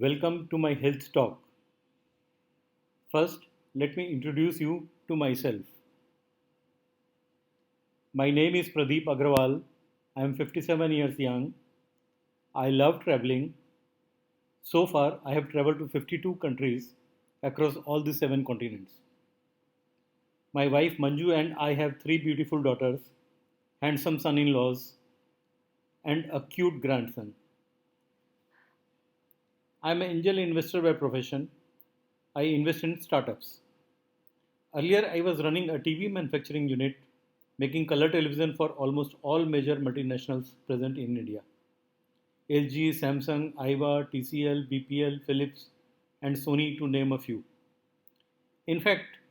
Welcome to my health talk. First, let me introduce you to myself. My name is Pradeep Agrawal. I am 57 years young. I love traveling. So far, I have traveled to 52 countries across all the 7 continents. My wife Manju and I have 3 beautiful daughters, handsome son in laws, and a cute grandson. I am an angel investor by profession. I invest in startups. Earlier, I was running a TV manufacturing unit, making color television for almost all major multinationals present in India: LG, Samsung, Aiwa, TCL, BPL, Philips, and Sony, to name a few. In fact,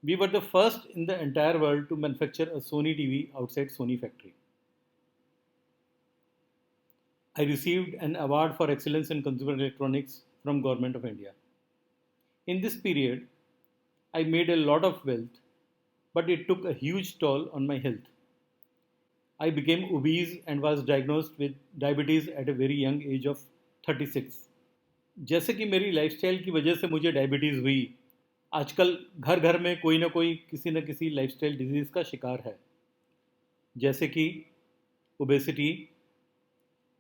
we were the first in the entire world to manufacture a Sony TV outside Sony factory. I received an award for excellence in consumer electronics from Government of India. In this period, I made a lot of wealth, but it took a huge toll on my health. I became obese and was diagnosed with diabetes at a very young age of 36. जैसे कि मेरी lifestyle की वजह से मुझे diabetes हुई, आजकल घर घर में कोई ना कोई किसी न किसी लाइफस्टाइल डिजीज़ का शिकार है, जैसे कि obesity,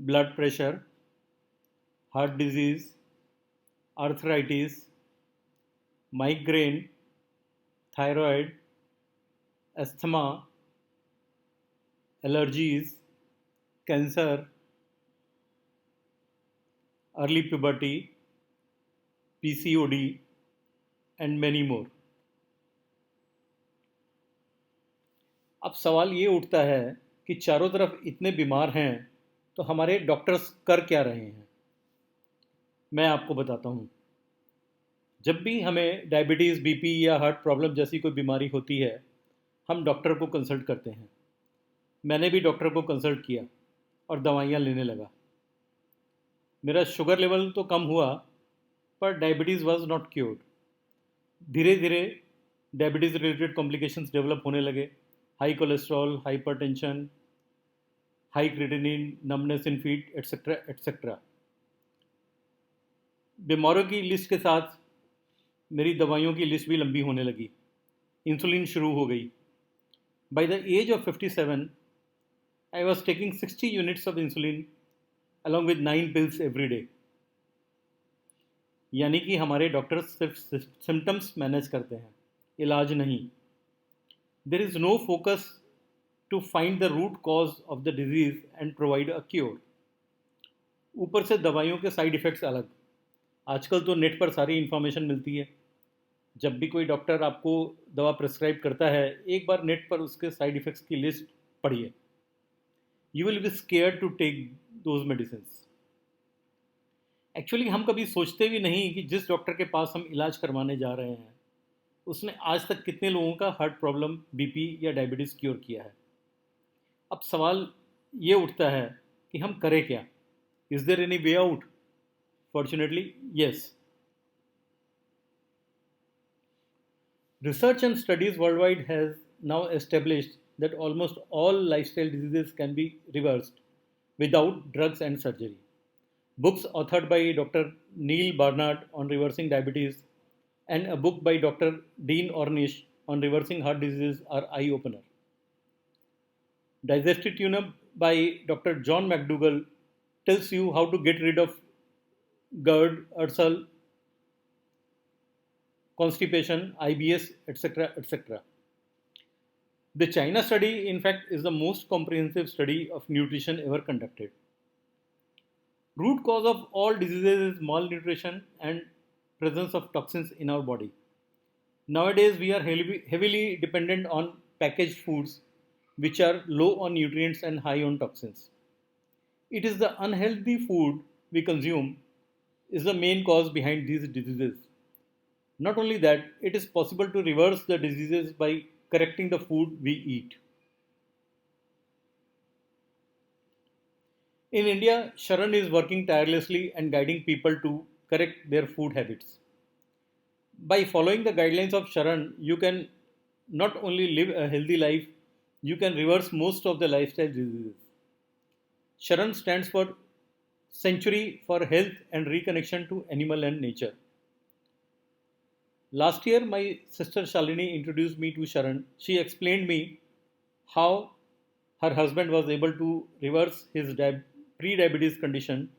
blood pressure, heart disease, arthritis, migraine, thyroid, asthma, allergies, cancer, early puberty, PCOD, and many more. अब सवाल ये उठता है कि चारों तरफ इतने बीमार हैं तो हमारे डॉक्टर्स कर क्या रहे हैं. मैं आपको बताता हूँ. जब भी हमें डायबिटीज़, BP या हार्ट प्रॉब्लम जैसी कोई बीमारी होती है, हम डॉक्टर को कंसल्ट करते हैं. मैंने भी डॉक्टर को कंसल्ट किया और दवाइयाँ लेने लगा. मेरा शुगर लेवल तो कम हुआ, पर डायबिटीज़ वाज नॉट क्योर्ड. धीरे धीरे डायबिटीज़ रिलेटेड कॉम्प्लिकेशंस डेवलप होने लगे: high cholesterol, hypertension, high creatinine, numbness इन फीट, एट्सेट्रा एट्सेट्रा. बीमारियों की लिस्ट के साथ मेरी दवाइयों की लिस्ट भी लंबी होने लगी. इंसुलिन शुरू हो गई. By the age of 57, I was taking 60 units of insulin along with 9 pills every day. यानी कि हमारे डॉक्टर्स सिर्फ सिम्टम्स मैनेज करते हैं, इलाज नहीं. There is no focus to find the root cause of the disease and provide a cure. ऊपर से दवाइयों के साइड इफ़ेक्ट्स अलग. आजकल तो नेट पर सारी इन्फॉर्मेशन मिलती है. जब भी कोई डॉक्टर आपको दवा प्रिस्क्राइब करता है, एक बार नेट पर उसके साइड इफ़ेक्ट्स की लिस्ट पढ़िए. You will be scared to take those medicines. Actually हम कभी सोचते भी नहीं कि जिस डॉक्टर के पास हम इलाज करवाने जा रहे हैं, उसने आज तक कितने लोगों का हार्ट प्रॉब्लम, BP या डायबिटीज़ क्योर किया है. अब सवाल ये उठता है कि हम करें क्या. Is there any way out? Fortunately yes. Research and studies worldwide has now established that almost all lifestyle diseases can be reversed without drugs and surgery. Books authored by Dr. Neil Barnard on reversing diabetes and a book by Dr. Dean Ornish on reversing heart disease are eye-opener. Digestive Tune-Up by Dr. John McDougall tells you how to get rid of GERD, ulcer, constipation, IBS, etc., etc. The China study, in fact, is the most comprehensive study of nutrition ever conducted. Root cause of all diseases is malnutrition and presence of toxins in our body. Nowadays, we are heavily dependent on packaged foods which are low on nutrients and high on toxins. It is the unhealthy food we consume is the main cause behind these diseases. Not only that, it is possible to reverse the diseases by correcting the food we eat. In India, SHARAN is working tirelessly and guiding people to correct their food habits. By following the guidelines of SHARAN, you can not only live a healthy life, you can reverse most of the lifestyle diseases. SHARAN stands for century for health and reconnection to animal and nature. Last year, my sister Shalini introduced me to Sharan. She explained me how her husband was able to reverse his pre-diabetes condition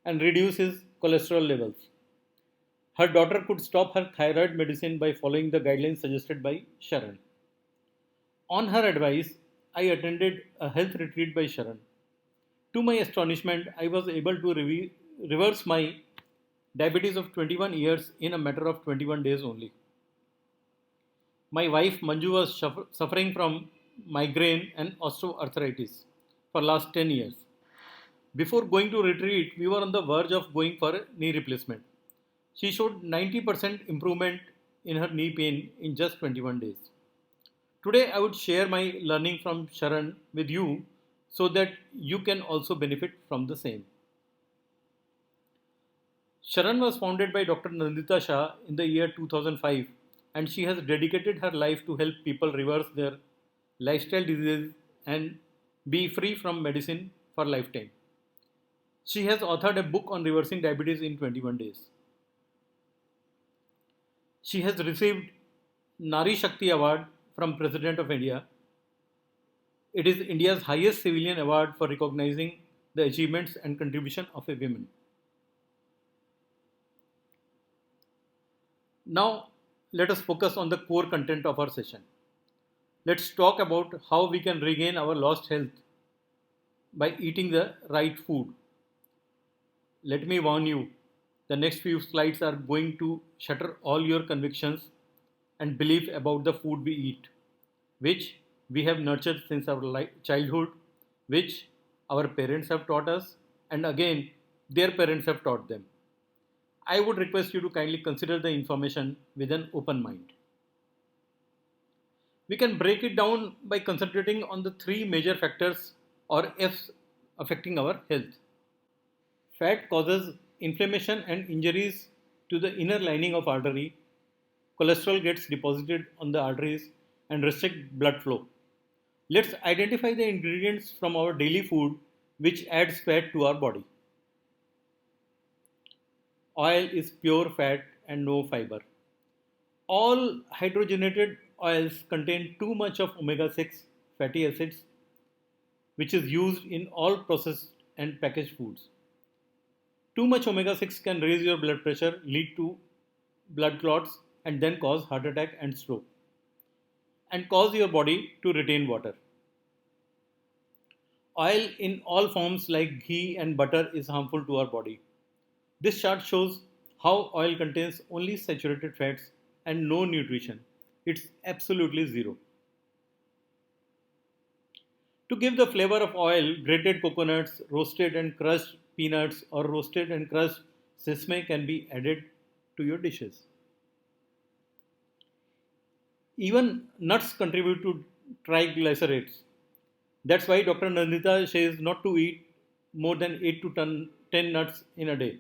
and reduce his cholesterol levels. Her daughter could stop her thyroid medicine by following the guidelines suggested by Sharan. On her advice, I attended a health retreat by Sharan. To my astonishment, I was able to reverse my diabetes of 21 years in a matter of 21 days only. My wife Manju was suffering from migraine and osteoarthritis for last 10 years. Before going to retreat, we were on the verge of going for a knee replacement. She showed 90% improvement in her knee pain in just 21 days. Today, I would share my learning from Sharan with you so that you can also benefit from the same. Sharan was founded by Dr. Nandita Shah in the year 2005, and she has dedicated her life to help people reverse their lifestyle diseases and be free from medicine for lifetime. She has authored a book on reversing diabetes in 21 days. She has received Nari Shakti Award from President of India. It is India's highest civilian award for recognizing the achievements and contribution of a woman. Now, let us focus on the core content of our session. Let's talk about how we can regain our lost health by eating the right food. Let me warn you, the next few slides are going to shatter all your convictions and belief about the food we eat, which we have nurtured since our childhood, which our parents have taught us, and again, their parents have taught them. I would request you to kindly consider the information with an open mind. We can break it down by concentrating on the three major factors or F's affecting our health. Fat causes inflammation and injuries to the inner lining of artery. Cholesterol gets deposited on the arteries and restrict blood flow. Let's identify the ingredients from our daily food which adds fat to our body. Oil is pure fat and no fiber. All hydrogenated oils contain too much of omega-6 fatty acids, which is used in all processed and packaged foods. Too much omega-6 can raise your blood pressure, lead to blood clots, and then cause heart attack and stroke, and cause your body to retain water. Oil in all forms like ghee and butter is harmful to our body. This chart shows how oil contains only saturated fats and no nutrition. It's absolutely zero. To give the flavor of oil, grated coconuts, roasted and crushed peanuts, or roasted and crushed sesame can be added to your dishes. Even nuts contribute to triglycerides. That's why Dr. Nandita says not to eat more than 8 to 10 nuts in a day.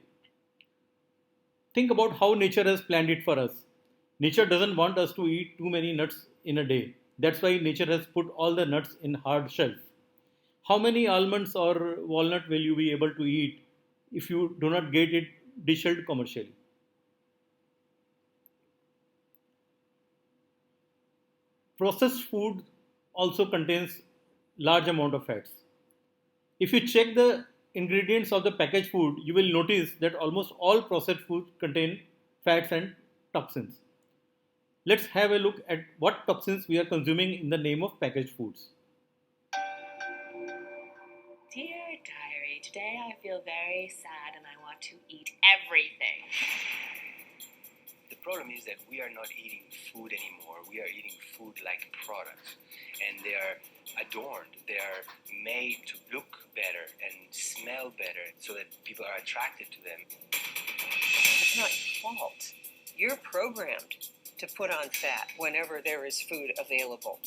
Think about how nature has planned it for us. Nature doesn't want us to eat too many nuts in a day. That's why nature has put all the nuts in hard shells. How many almonds or walnut will you be able to eat if you do not get it deshelled commercially? Processed food also contains large amount of fats. If you check the ingredients of the packaged food, you will notice that almost all processed food contain fats and toxins. Let's have a look at what toxins we are consuming in the name of packaged foods. Dear Diary, today I feel very sad and I want to eat everything. The problem is that we are not eating food anymore. We are eating food like products. And they are adorned. They are made to look better and smell better so that people are attracted to them. It's not your fault. You're programmed to put on fat whenever there is food available.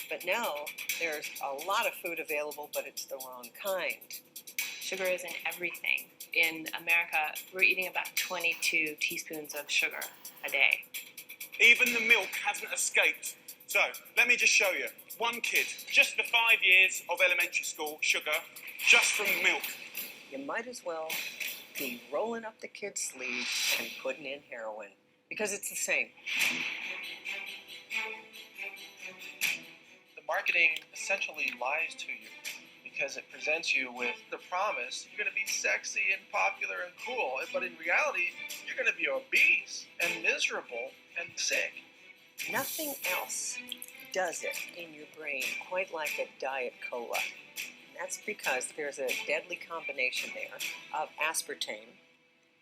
But now there's a lot of food available, but it's the wrong kind. Sugar is in everything. In America, we're eating about 22 teaspoons of sugar a day. Even the milk hasn't escaped. So, let me just show you. One kid, just the 5 years of elementary school, sugar, just from milk. you might as well be rolling up the kid's sleeve and putting in heroin, because it's the same. The marketing essentially lies to you because it presents you with the promise you're going to be sexy and popular and cool, but in reality, you're going to be obese and miserable and sick. Nothing else does it in your brain quite like a Diet Cola. That's because there's a deadly combination there of aspartame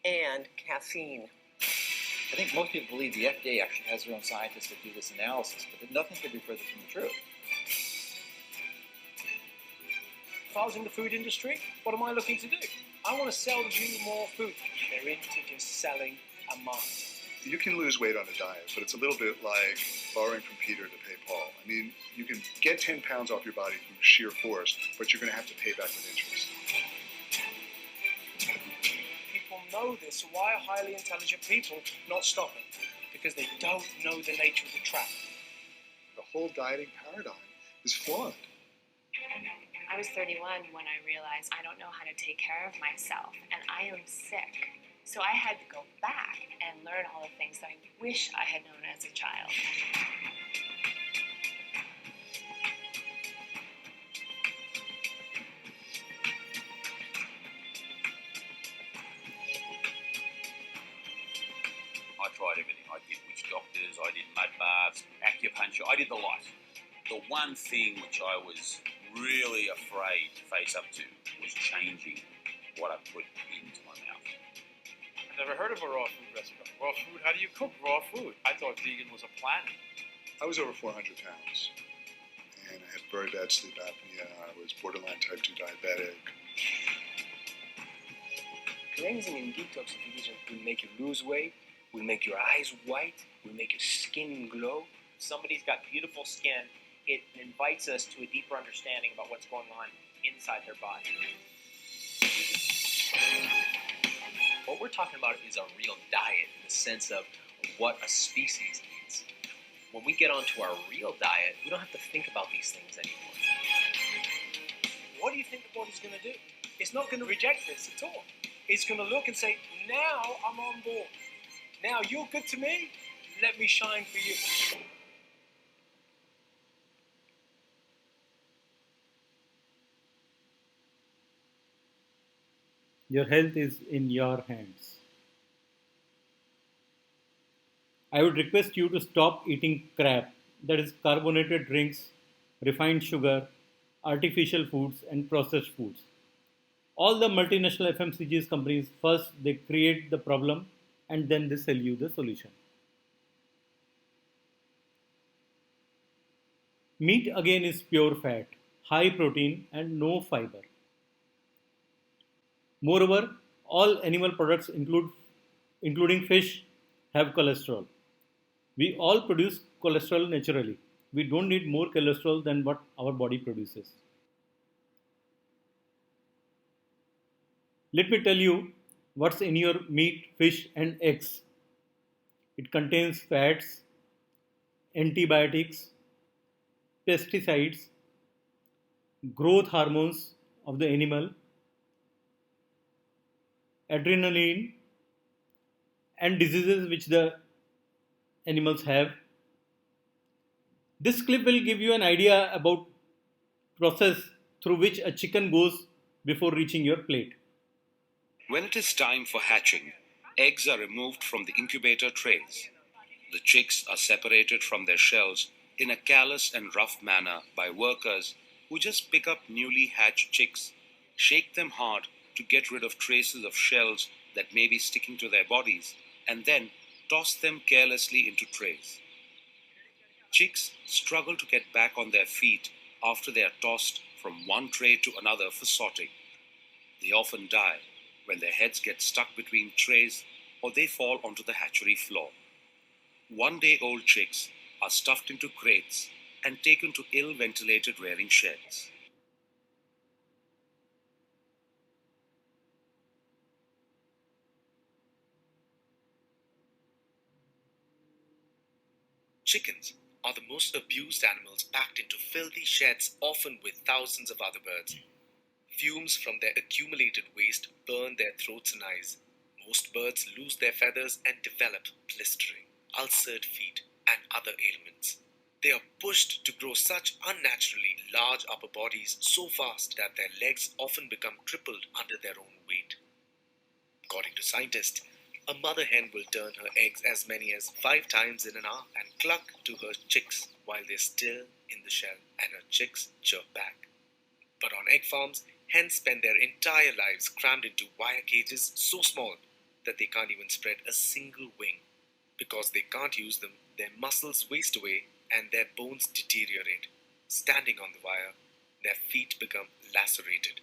and caffeine. I think most people believe the FDA actually has their own scientists that do this analysis, but nothing could be further from the truth. If I was in the food industry, what am I looking to do? I want to sell you more food. They're into just selling a market. You can lose weight on a diet, but it's a little bit like borrowing from Peter to pay Paul. I mean, you can get 10 pounds off your body through sheer force, but you're going to have to pay back with interest. People know this, so why are highly intelligent people not stopping? Because they don't know the nature of the trap. The whole dieting paradigm is flawed. I was 31 when I realized I don't know how to take care of myself, and I am sick. So I had to go back and learn all the things that I wish I had known as a child. I tried everything. I did witch doctors, I did mud baths, acupuncture, I did the lot. The one thing which I was really afraid to face up to was changing what I put into my mouth. I've never heard of a raw food restaurant. Raw food? How do you cook raw food? I thought vegan was a planet. I was over 400 pounds, and I had very bad sleep apnea. I was borderline type 2 diabetic. Cleansing and detoxification will make you lose weight, will make your eyes white, will make your skin glow. If somebody's got beautiful skin, it invites us to a deeper understanding about what's going on inside their body. What we're talking about is a real diet in the sense of what a species needs. When we get onto our real diet, we don't have to think about these things anymore. What do you think the body's going to do? It's not going to reject this at all. It's going to look and say, now I'm on board. Now you're good to me, let me shine for you. Your health is in your hands. I would request you to stop eating crap, that is carbonated drinks, refined sugar, artificial foods and processed foods. All the multinational FMCGs companies, first they create the problem and then they sell you the solution. Meat again is pure fat, high protein and no fiber. Moreover, all animal products including fish have cholesterol. We all produce cholesterol naturally. We don't need more cholesterol than what our body produces. Let me tell you what's in your meat, fish and eggs. It contains fats, antibiotics, pesticides, growth hormones of the animal, adrenaline and diseases which the animals have. This clip will give you an idea about process through which a chicken goes before reaching your plate. When it is time for hatching, eggs are removed from the incubator trays. The chicks are separated from their shells in a callous and rough manner by workers who just pick up newly hatched chicks, shake them hard to get rid of traces of shells that may be sticking to their bodies, and then toss them carelessly into trays. Chicks struggle to get back on their feet after they are tossed from one tray to another for sorting. They often die when their heads get stuck between trays or they fall onto the hatchery floor. One-day-old chicks are stuffed into crates and taken to ill-ventilated rearing sheds. Chickens are the most abused animals packed into filthy sheds, often with thousands of other birds. Fumes from their accumulated waste burn their throats and eyes. Most birds lose their feathers and develop blistering, ulcered feet, and other ailments. They are pushed to grow such unnaturally large upper bodies so fast that their legs often become crippled under their own weight. According to scientists, a mother hen will turn her eggs as many as 5 times in an hour and cluck to her chicks while they're still in the shell, and her chicks chirp back. But on egg farms, hens spend their entire lives crammed into wire cages so small that they can't even spread a single wing. Because they can't use them, their muscles waste away and their bones deteriorate. Standing on the wire, their feet become lacerated.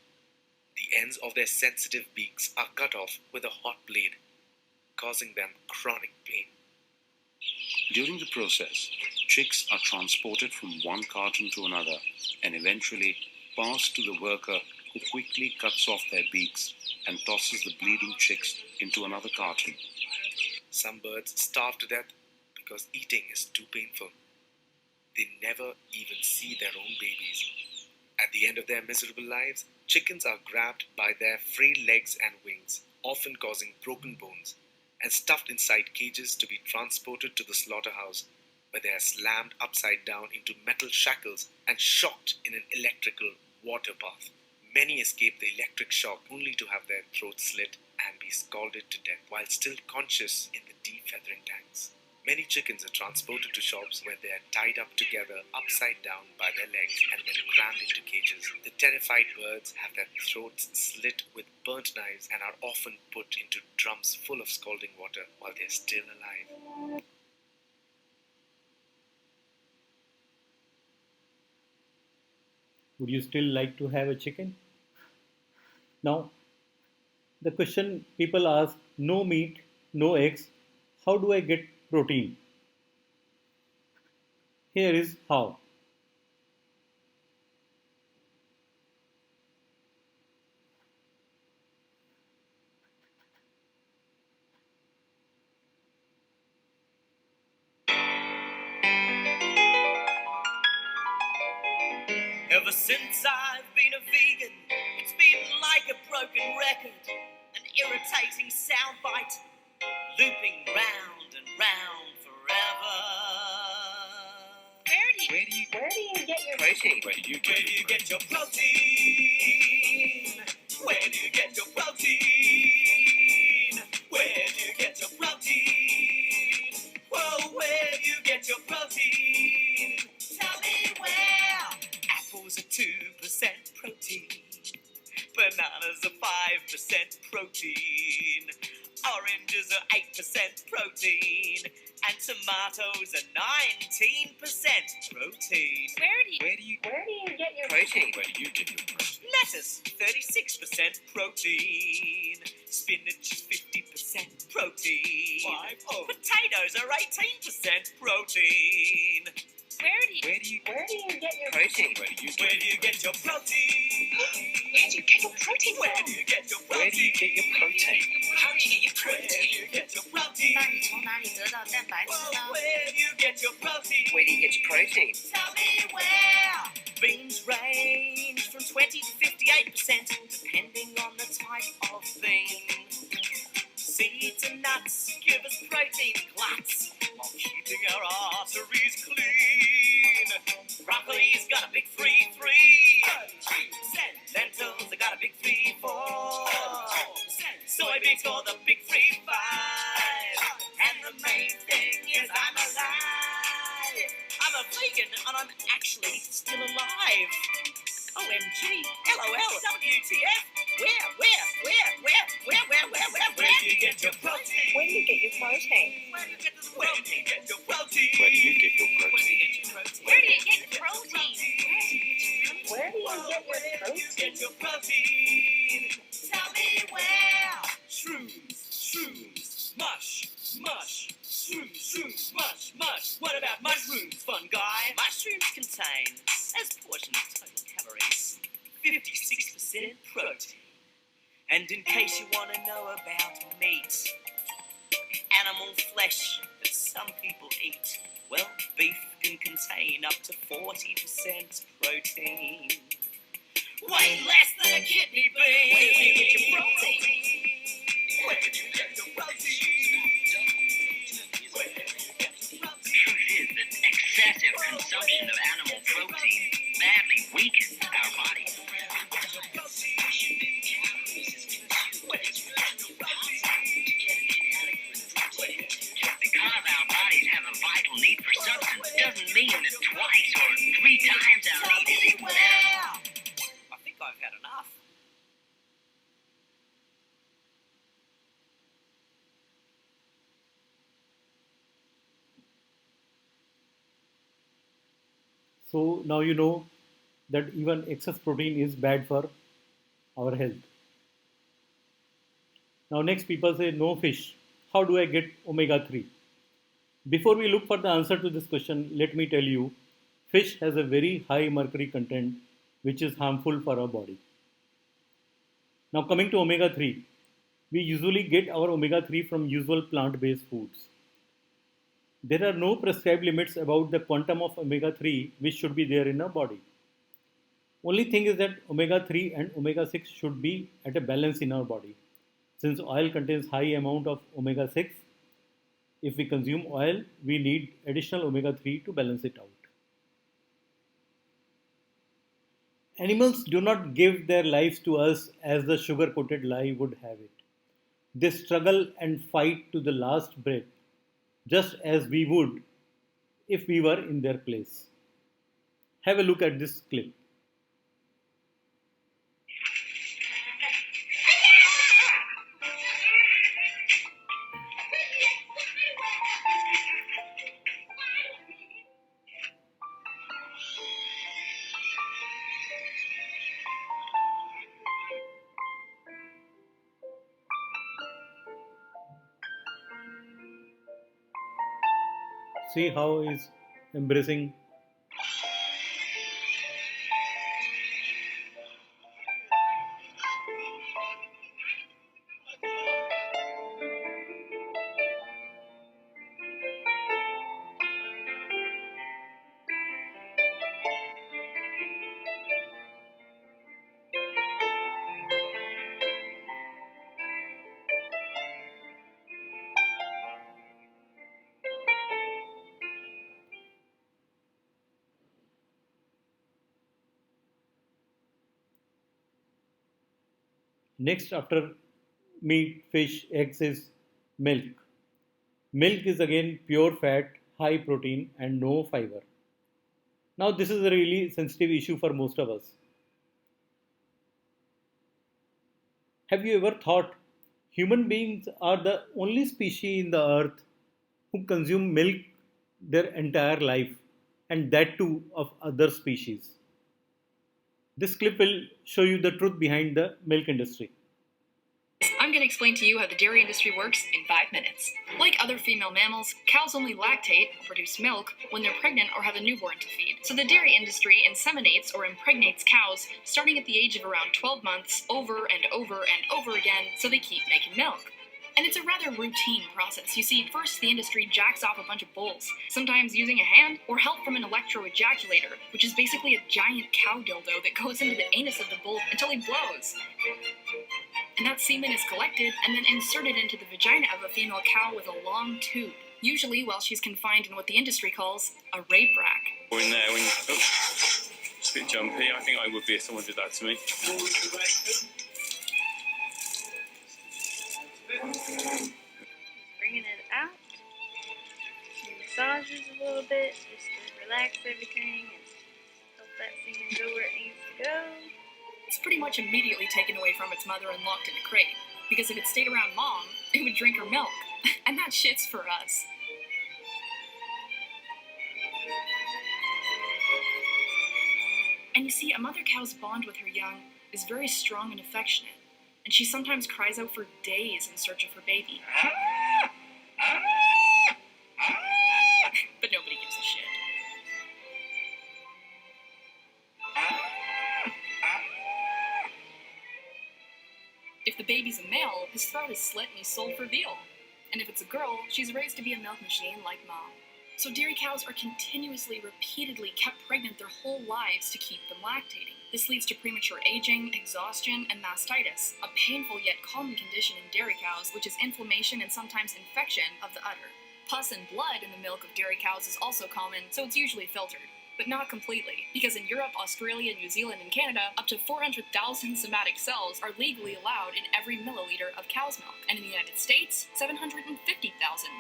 The ends of their sensitive beaks are cut off with a hot blade, causing them chronic pain. During the process, chicks are transported from one carton to another and eventually passed to the worker who quickly cuts off their beaks and tosses the bleeding chicks into another carton. Some birds starve to death because eating is too painful. They never even see their own babies. At the end of their miserable lives, chickens are grabbed by their frail legs and wings, often causing broken bones, and stuffed inside cages to be transported to the slaughterhouse, where they are slammed upside down into metal shackles and shocked in an electrical water bath. Many escape the electric shock only to have their throats slit and be scalded to death while still conscious in the defeathering tanks. Many chickens are transported to shops where they are tied up together upside down by their legs and then crammed into cages. The terrified birds have their throats slit with burnt knives and are often put into drums full of scalding water while they are still alive. Would you still like to have a chicken? Now, the question people ask, no meat, no eggs, how do I get protein? Here is how. Ever since I've been a vegan, it's been like a broken record, an irritating soundbite, looping round and round forever. Where do you get your protein? Where do you get your protein? Where do you get your protein? Where do you get your protein? Whoa, where do you get your protein? Tell me where. Apples are 2% protein. Bananas are 5% protein. Oranges are 8% protein. And tomatoes are 19% protein. Where do you get your protein? Where do you get your protein? Lettuce, 36% protein. Spinach is 50% protein. Potatoes are 18% protein. Where do you get your protein? Where do you get your protein? Where do you get your protein Where do you get your protein? Where do you get your protein? How do you get your Where do you get your protein? 那你从哪里得到蛋白质呢？ Where do you get your protein? Where do you get your protein? Tell me where. Beans range from 20 to 58%, depending on the type of bean. Seeds and nuts give us protein gluts while keeping our arteries clean. Broccoli's got a big 3-3. Lentils have got a big 3-4. Soybeans got the big 3-5. And the main thing is I'm alive. I'm a vegan and I'm actually still alive. OMG, LOL, WTF, where do you get your protein? When do you get your protein? Where do you get your protein? Where do you get your protein? Where do you get your protein? Tell me where. Shrooms, mush. Shrooms, mush. What about mushrooms, fun guy? Mushrooms contain, as portion of total calories, 56% protein. And in case you want to know about meat, animal flesh that some people eat, well, beef can contain up to 40% protein. Way less than a kidney bean. Where do you get your protein? Where do you get your protein? The truth is that excessive consumption of animal protein badly weakens our bodies. Because our bodies have a vital need for substance doesn't mean that twice or 3 times our need is equal. I think I've had enough. So now you know that even excess protein is bad for our health. Now next people say no fish. How do I get omega 3? Before we look for the answer to this question, let me tell you, fish has a very high mercury content which is harmful for our body. Now coming to omega 3, we usually get our omega 3 from usual plant based foods. There are no prescribed limits about the quantum of omega 3 which should be there in our body. Only thing is that omega 3 and omega 6 should be at a balance in our body. Since oil contains high amount of omega 6, if we consume oil, we need additional omega 3 to balance it out. Animals do not give their lives to us as the sugar coated lie would have it. They struggle and fight to the last breath, just as we would if we were in their place. Have a look at this clip. See how he's embracing. Next, after meat, fish, eggs, is milk. Milk is again pure fat, high protein, and no fiber. Now, this is a really sensitive issue for most of us. Have you ever thought human beings are the only species in the earth who consume milk their entire life, and that too of other species? This clip will show you the truth behind the milk industry. I'm going to explain to you how the dairy industry works in 5 minutes. Like other female mammals, cows only lactate, or produce milk, when they're pregnant or have a newborn to feed. So the dairy industry inseminates or impregnates cows starting at the age of around 12 months over and over and over again so they keep making milk. And it's a rather routine process. You see, first the industry jacks off a bunch of bulls, sometimes using a hand or help from an electroejaculator, which is basically a giant cow dildo that goes into the anus of the bull until he blows. And that semen is collected and then inserted into the vagina of a female cow with a long tube, usually while she's confined in what the industry calls a rape rack. Or in there when it's a bit jumpy. I think I would be if someone did that to me. Bringing it out. She massages a little bit just to relax everything and help that semen go where it needs to go. It's pretty much immediately taken away from its mother and locked in a crate, because if it stayed around mom, it would drink her milk, and that shit's for us. And you see, a mother cow's bond with her young is very strong and affectionate, and she sometimes cries out for days in search of her baby. But nobody gives a shit. If the baby's a male, his throat is slit and he's sold for veal. And if it's a girl, she's raised to be a milk machine like mom. So dairy cows are continuously, repeatedly kept pregnant their whole lives to keep them lactating. This leads to premature aging, exhaustion, and mastitis, a painful yet common condition in dairy cows, which is inflammation and sometimes infection of the udder. Pus and blood in the milk of dairy cows is also common, so it's usually filtered. But not completely, because in Europe, Australia, New Zealand, and Canada, up to 400,000 somatic cells are legally allowed in every milliliter of cow's milk. And in the United States, 750,000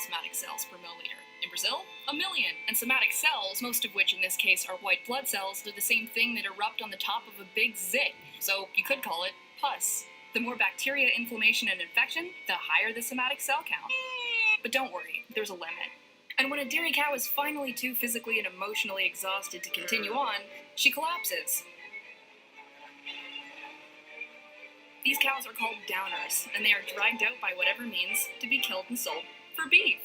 somatic cells per milliliter. In Brazil, 1 million. And somatic cells, most of which in this case are white blood cells, do the same thing that erupt on the top of a big zit. So you could call it pus. The more bacteria, inflammation, and infection, the higher the somatic cell count. But don't worry, there's a limit. And when a dairy cow is finally too physically and emotionally exhausted to continue on, she collapses. These cows are called downers, and they are dragged out by whatever means to be killed and sold for beef.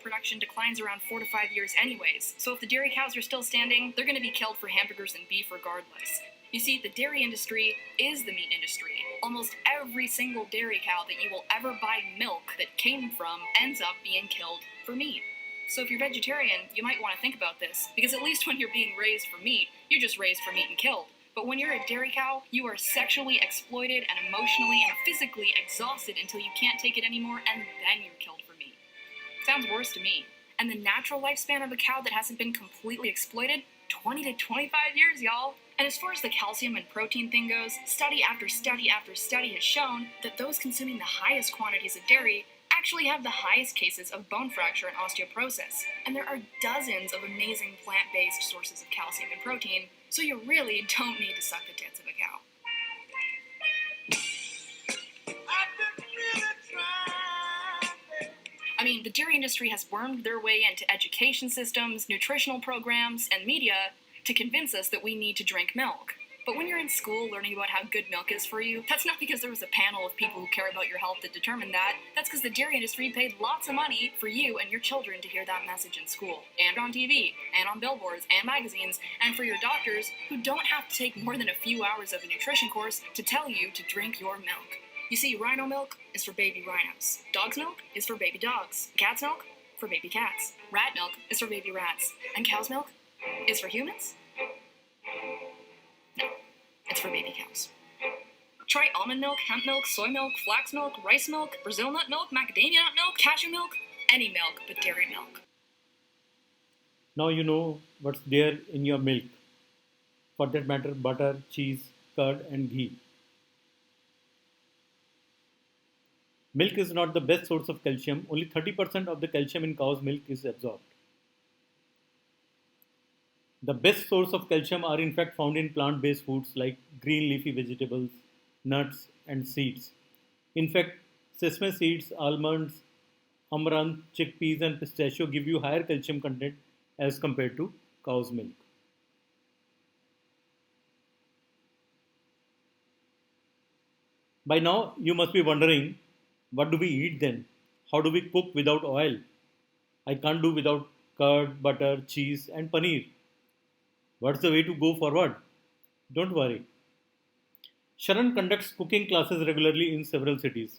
Production declines around 4 to 5 years anyways, so if the dairy cows are still standing, they're going to be killed for hamburgers and beef regardless. You see, the dairy industry is the meat industry. Almost every single dairy cow that you will ever buy milk that came from ends up being killed for meat. So if you're vegetarian, you might want to think about this, because at least when you're being raised for meat, you're just raised for meat and killed. But when you're a dairy cow, you are sexually exploited and emotionally and physically exhausted until you can't take it anymore, and then you're killed for meat. Sounds worse to me. And the natural lifespan of a cow that hasn't been completely exploited? 20 to 25 years, y'all. And as far as the calcium and protein thing goes, study after study after study has shown that those consuming the highest quantities of dairy actually have the highest cases of bone fracture and osteoporosis. And there are dozens of amazing plant-based sources of calcium and protein, so you really don't need to suck the tits of a cow. I mean, the dairy industry has wormed their way into education systems, nutritional programs, and media to convince us that we need to drink milk. But when you're in school learning about how good milk is for you, that's not because there was a panel of people who care about your health that determined that. That's because the dairy industry paid lots of money for you and your children to hear that message in school, and on TV, and on billboards, and magazines, and for your doctors who don't have to take more than a few hours of a nutrition course to tell you to drink your milk. You see, rhino milk is for baby rhinos. Dog's milk is for baby dogs. Cat's milk for baby cats. Rat milk is for baby rats. And cow's milk is for humans? No, it's for baby cows. Try almond milk, hemp milk, soy milk, flax milk, rice milk, Brazil nut milk, macadamia nut milk, cashew milk, any milk but dairy milk. Now you know what's there in your milk. For that matter, butter, cheese, curd, and ghee. Milk is not the best source of calcium. Only 30% of the calcium in cow's milk is absorbed. The best source of calcium are in fact found in plant-based foods like green leafy vegetables, nuts, and seeds. In fact, sesame seeds, almonds, amaranth, chickpeas, and pistachio give you higher calcium content as compared to cow's milk. By now, you must be wondering, what do we eat then? How do we cook without oil? I can't do without curd, butter, cheese, and paneer. What's the way to go forward? Don't worry. SHARAN conducts cooking classes regularly in several cities.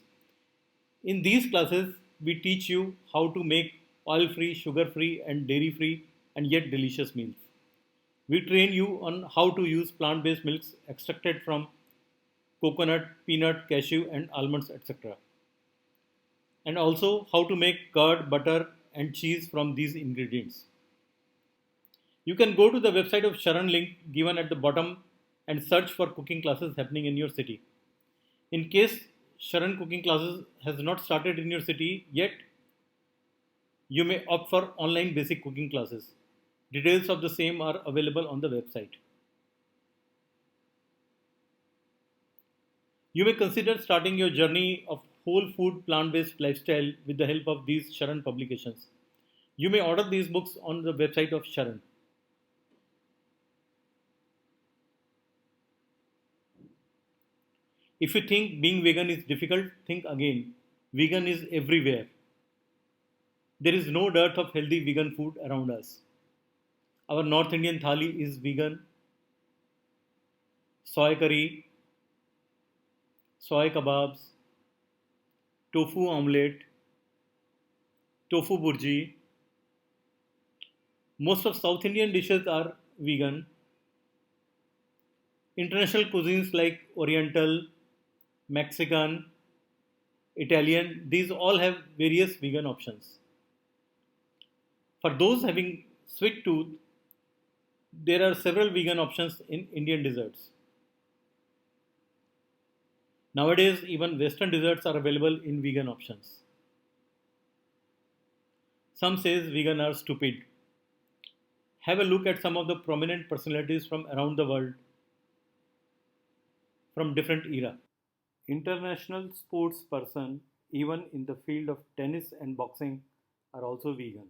In these classes, we teach you how to make oil-free, sugar-free, and dairy-free and yet delicious meals. We train you on how to use plant-based milks extracted from coconut, peanut, cashew, and almonds, etc. And also how to make curd, butter, and cheese from these ingredients. You can go to the website of SHARAN link given at the bottom and search for cooking classes happening in your city. In case SHARAN cooking classes has not started in your city yet, you may opt for online basic cooking classes. Details of the same are available on the website. You may consider starting your journey of whole food plant-based lifestyle with the help of these SHARAN publications. You may order these books on the website of SHARAN. If you think being vegan is difficult, think again. Vegan is everywhere. There is no dearth of healthy vegan food around us. Our North Indian thali is vegan. soy curry, soy kebabs, tofu omelette, tofu burji. Most of South Indian dishes are vegan. International cuisines like Oriental, Mexican, Italian, these all have various vegan options. For those having sweet tooth, there are several vegan options in Indian desserts. Nowadays, even Western desserts are available in vegan options. Some says vegan are stupid. Have a look at some of the prominent personalities from around the world from different era. International sports person, even in the field of tennis and boxing, are also vegan.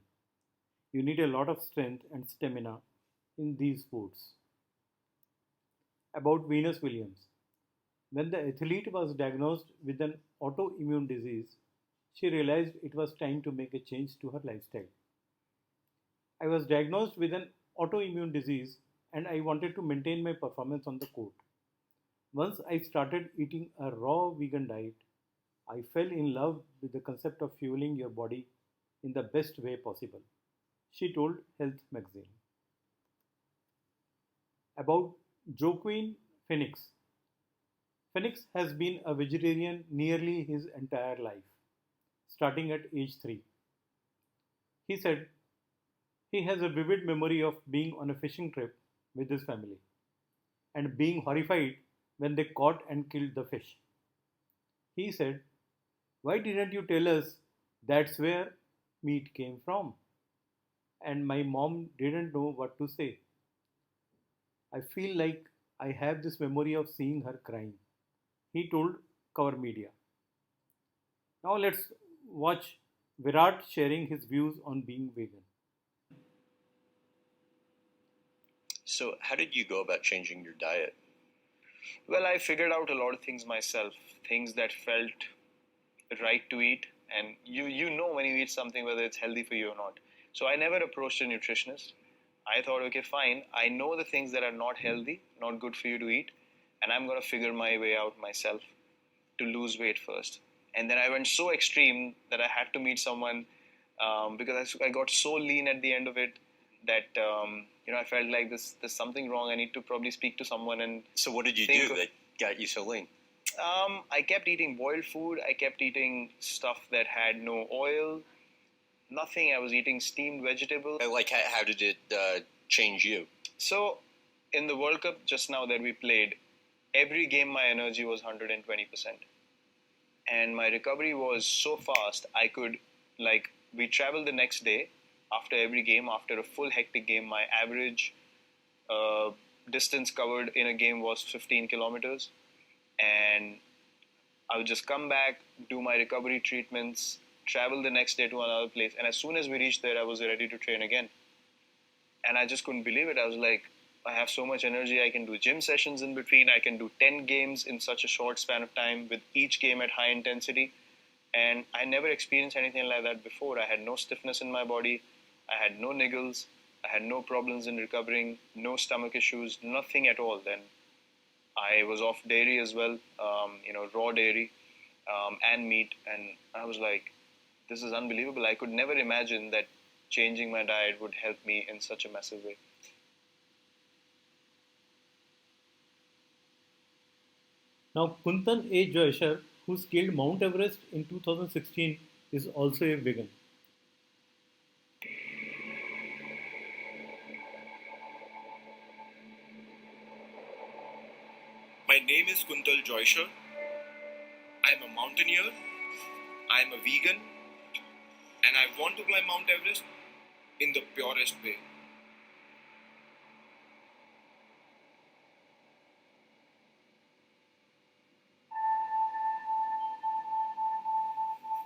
You need a lot of strength and stamina in these sports. About Venus Williams. When the athlete was diagnosed with an autoimmune disease, she realized it was time to make a change to her lifestyle. I was diagnosed with an autoimmune disease and I wanted to maintain my performance on the court. Once I started eating a raw vegan diet, I fell in love with the concept of fueling your body in the best way possible, she told Health magazine. About Joaquin Phoenix. Phoenix has been a vegetarian nearly his entire life, starting at age 3. He said he has a vivid memory of being on a fishing trip with his family and being horrified when they caught and killed the fish. He said, "Why didn't you tell us that's where meat came from?" And my mom didn't know what to say. I feel like I have this memory of seeing her crying, he told Cover Media. Now let's watch Virat sharing his views on being vegan. So, how did you go about changing your diet? Well, I figured out a lot of things myself, things that felt right to eat, and you know when you eat something whether it's healthy for you or not. So I never approached a nutritionist. I thought, okay, fine, I know the things that are not healthy, not good for you to eat, and I'm going to figure my way out myself to lose weight first. And then I went so extreme that I had to meet someone because I got so lean at the end of it that I felt like there's something wrong. I need to probably speak to someone. And so what did you do that got you so lean? I kept eating boiled food. I kept eating stuff that had no oil. Nothing. I was eating steamed vegetables. Like, how did it change you? So, in the World Cup just now that we played, every game my energy was 120%. And my recovery was so fast, I could, we traveled the next day after every game, after a full hectic game. My average distance covered in a game was 15 kilometers. And I would just come back, do my recovery treatments, travel the next day to another place. And as soon as we reached there, I was ready to train again. And I just couldn't believe it. I was like, I have so much energy. I can do gym sessions in between. I can do 10 games in such a short span of time with each game at high intensity. And I never experienced anything like that before. I had no stiffness in my body. I had no niggles. I had no problems in recovering, no stomach issues, nothing at all then. I was off dairy as well, raw dairy and meat. And I was like, this is unbelievable. I could never imagine that changing my diet would help me in such a massive way. Now, Kuntan A. Joyshar, who scaled Mount Everest in 2016, is also a vegan. My name is Kuntal Joyshar. I am a mountaineer. I am a vegan. And I want to climb Mount Everest in the purest way.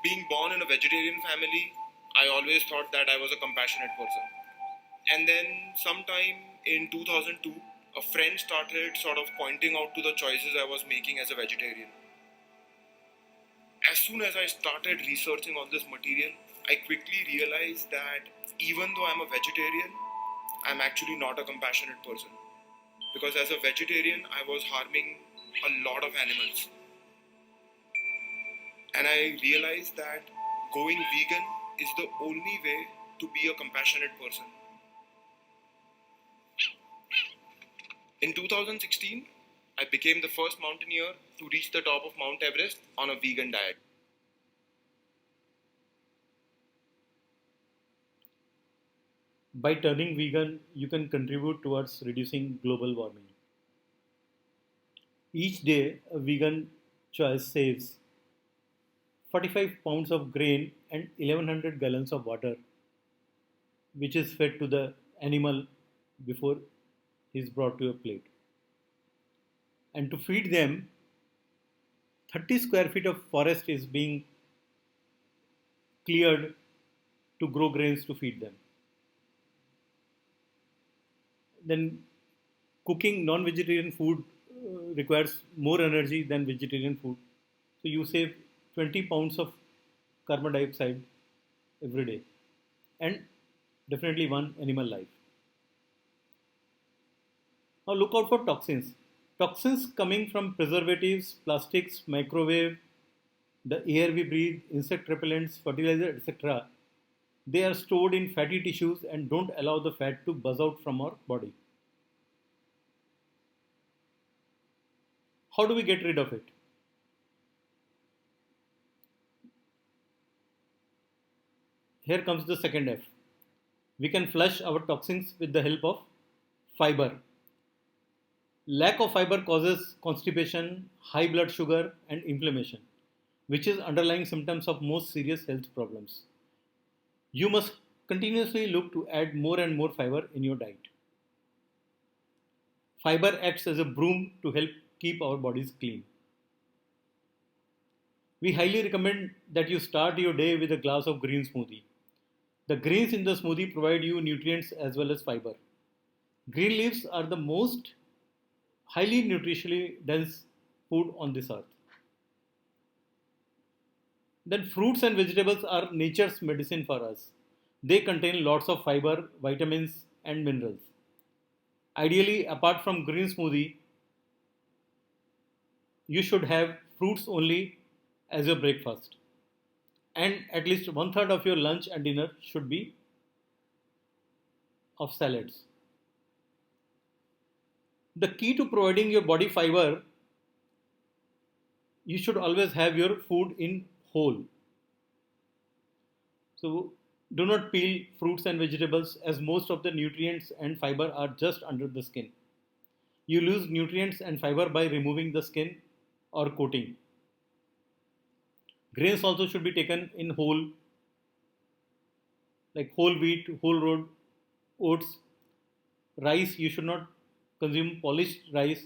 Being born in a vegetarian family, I always thought that I was a compassionate person. And then sometime in 2002, a friend started sort of pointing out to the choices I was making as a vegetarian. As soon as I started researching all this material, I quickly realized that even though I'm a vegetarian, I'm actually not a compassionate person. because as a vegetarian, I was harming a lot of animals. And I realized that going vegan is the only way to be a compassionate person. In 2016, I became the first mountaineer to reach the top of Mount Everest on a vegan diet. By turning vegan, you can contribute towards reducing global warming. Each day, a vegan choice saves 45 pounds of grain and 1100 gallons of water, which is fed to the animal before he is brought to a plate. And to feed them, 30 square feet of forest is being cleared to grow grains to feed them. Then cooking non-vegetarian food requires more energy than vegetarian food. So you save 20 pounds of carbon dioxide every day and definitely one animal life. Now look out for toxins. Toxins coming from preservatives, plastics, microwave, the air we breathe, insect repellents, fertilizer, etc. They are stored in fatty tissues and don't allow the fat to buzz out from our body. How do we get rid of it? Here comes the second F. We can flush our toxins with the help of fiber. Lack of fiber causes constipation, high blood sugar, and inflammation, which is underlying symptoms of most serious health problems. You must continuously look to add more and more fiber in your diet. Fiber acts as a broom to help keep our bodies clean. We highly recommend that you start your day with a glass of green smoothie. The greens in the smoothie provide you nutrients as well as fiber. Green leaves are the most highly nutritionally dense food on this earth. Then fruits and vegetables are nature's medicine for us. They contain lots of fiber, vitamins and minerals. Ideally, apart from green smoothie, you should have fruits only as your breakfast. And at least 1/3 of your lunch and dinner should be of salads. The key to providing your body fiber, you should always have your food in whole. So do not peel fruits and vegetables as most of the nutrients and fiber are just under the skin. You lose nutrients and fiber by removing the skin or coating. Grains also should be taken in whole, like whole wheat, whole oats. Rice, you should not consume polished rice.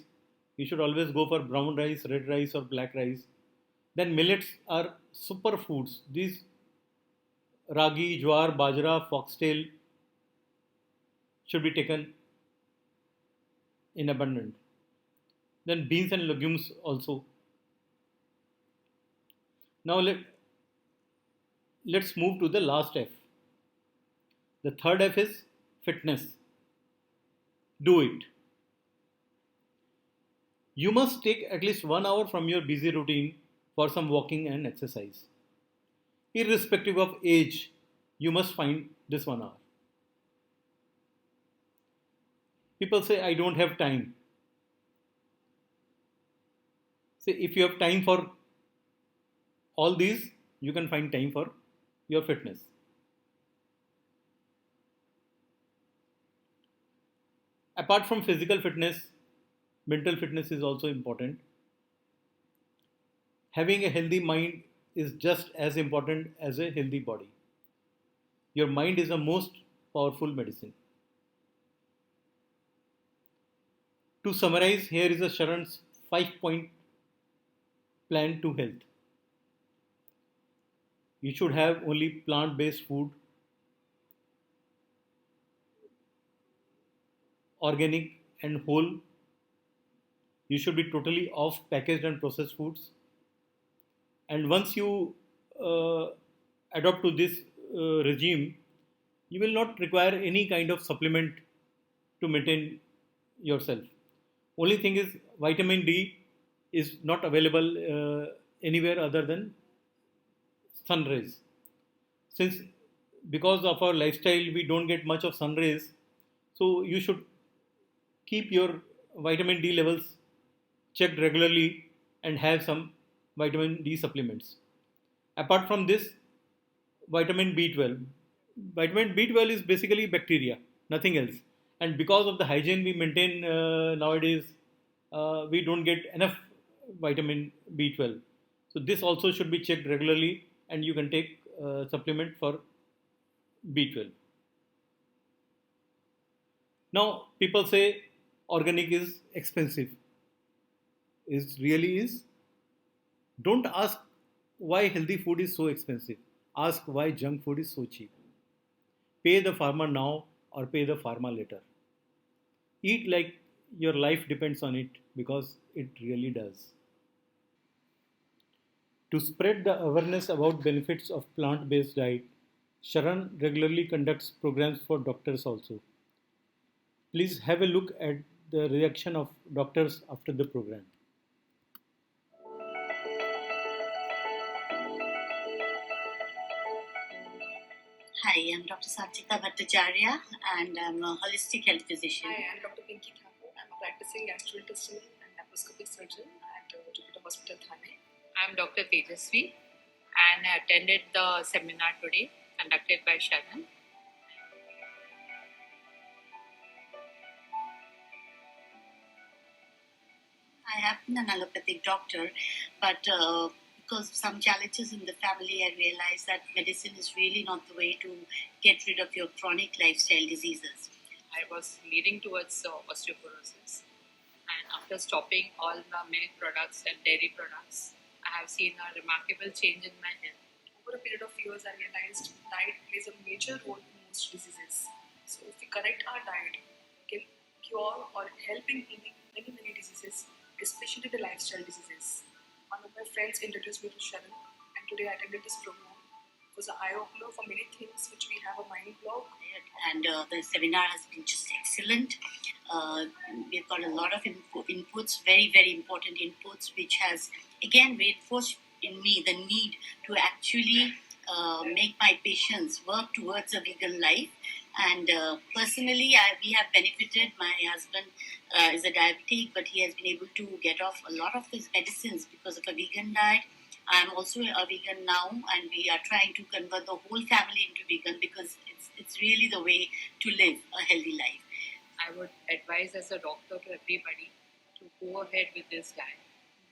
You should always go for brown rice, red rice, or black rice. Then millets are superfoods. These ragi, jowar, bajra, foxtail should be taken in abundance. Then beans and legumes also. Now let's move to the last F. The third F is fitness. Do it. You must take at least 1 hour from your busy routine for some walking and exercise. Irrespective of age, you must find this 1 hour. People say, I don't have time. Say, if you have time for all these, you can find time for your fitness. Apart from physical fitness, mental fitness is also important. Having a healthy mind is just as important as a healthy body. Your mind is the most powerful medicine. To summarize, here is a SHARAN's 5-point plan to health. You should have only plant-based food, organic and whole. You should be totally off packaged and processed foods. And once you adopt to this regime, you will not require any kind of supplement to maintain yourself. Only thing is vitamin D is not available anywhere other than sun rays. Since because of our lifestyle we don't get much of sun rays, so you should keep your vitamin D levels checked regularly and have some vitamin D supplements. Apart from this, vitamin B12. Vitamin B12 is basically bacteria, nothing else. And because of the hygiene we maintain nowadays, we don't get enough vitamin B12. So this also should be checked regularly, and you can take supplement for B12. Now people say organic is expensive. Is really is. Don't ask why healthy food is so expensive. Ask why junk food is so cheap. Pay the farmer now or pay the farmer later. Eat like your life depends on it because it really does. To spread the awareness about benefits of plant-based diet, SHARAN regularly conducts programs for doctors also. Please have a look at the reaction of doctors after the program. Hi, I'm Dr. Satvika Bhattacharya and I'm a holistic health physician. Hi, I'm Dr. Pinky Thakur. I'm a practicing gastrointestinal and laparoscopic surgeon at Jupiter Hospital, Thane. I'm Dr. Tejasvi and I attended the seminar today conducted by SHARAN. I have been an allopathic doctor, but because of some challenges in the family, I realized that medicine is really not the way to get rid of your chronic lifestyle diseases. I was leaning towards osteoporosis, and after stopping all the milk products and dairy products, I have seen a remarkable change in my health. Over a period of years, I realized diet plays a major role in most diseases. So if we correct our diet, we can cure or help in healing many diseases, especially the lifestyle diseases. One of my friends introduced me to SHARAN, and today I attended this program. It was an eye-opener for many things which we have a mind block. And the seminar has been just excellent. We've got a lot of inputs, very important inputs, which has again reinforced in me the need to actually make my patients work towards a vegan life. And personally, we have benefited. My husband is a diabetic, but he has been able to get off a lot of his medicines because of a vegan diet. I'm also a vegan now, and we are trying to convert the whole family into vegan because it's really the way to live a healthy life. I would advise as a doctor to everybody to go ahead with this diet.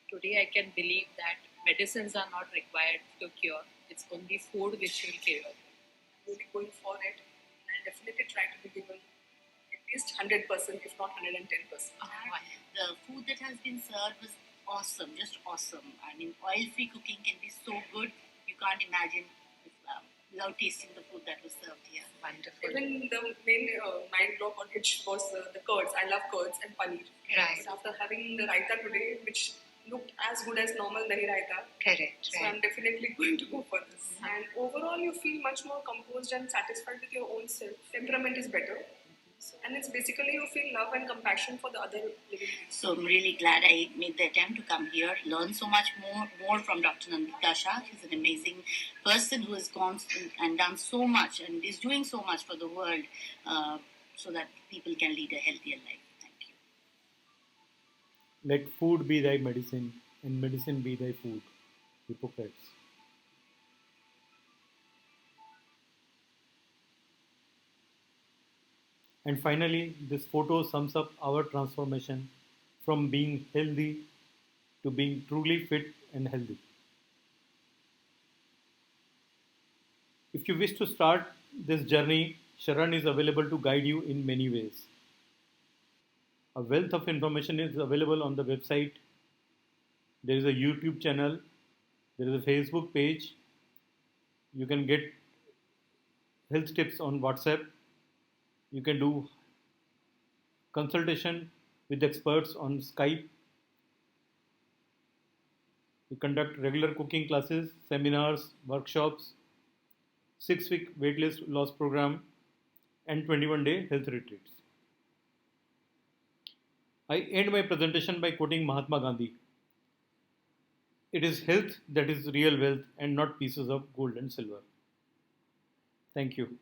Today I can believe that medicines are not required to cure. It's only food which will cure. I'm really going for it. I'll definitely try to be vegan at least 100%, if not 110%. The food that has been served was awesome, just awesome. I mean, oil-free cooking can be so good, you can't imagine without tasting the food that was served here. Wonderful. Even the main mind block on which was the curds. I love curds and paneer. Right. But after having the raita today, which looked as good as normal dahi raita. Correct. So I'm definitely going to go for this. And overall, you feel much more composed and satisfied with your own self. Temperament is better. And it's basically you feel love and compassion for the other living beings. So I'm really glad I made the attempt to come here, learn so much more from Dr. Nandita Shah. She's an amazing person who has gone and done so much and is doing so much for the world so that people can lead a healthier life. Thank you. Let food be thy medicine and medicine be thy food. Hippocrates. And finally, this photo sums up our transformation from being healthy to being truly fit and healthy. If you wish to start this journey, SHARAN is available to guide you in many ways. A wealth of information is available on the website. There is a YouTube channel. There is a Facebook page. You can get health tips on WhatsApp. You can do consultation with experts on Skype. We conduct regular cooking classes, seminars, workshops, 6-week weight loss program, and 21-day health retreats. I end my presentation by quoting Mahatma Gandhi. It is health that is real wealth and not pieces of gold and silver. Thank you.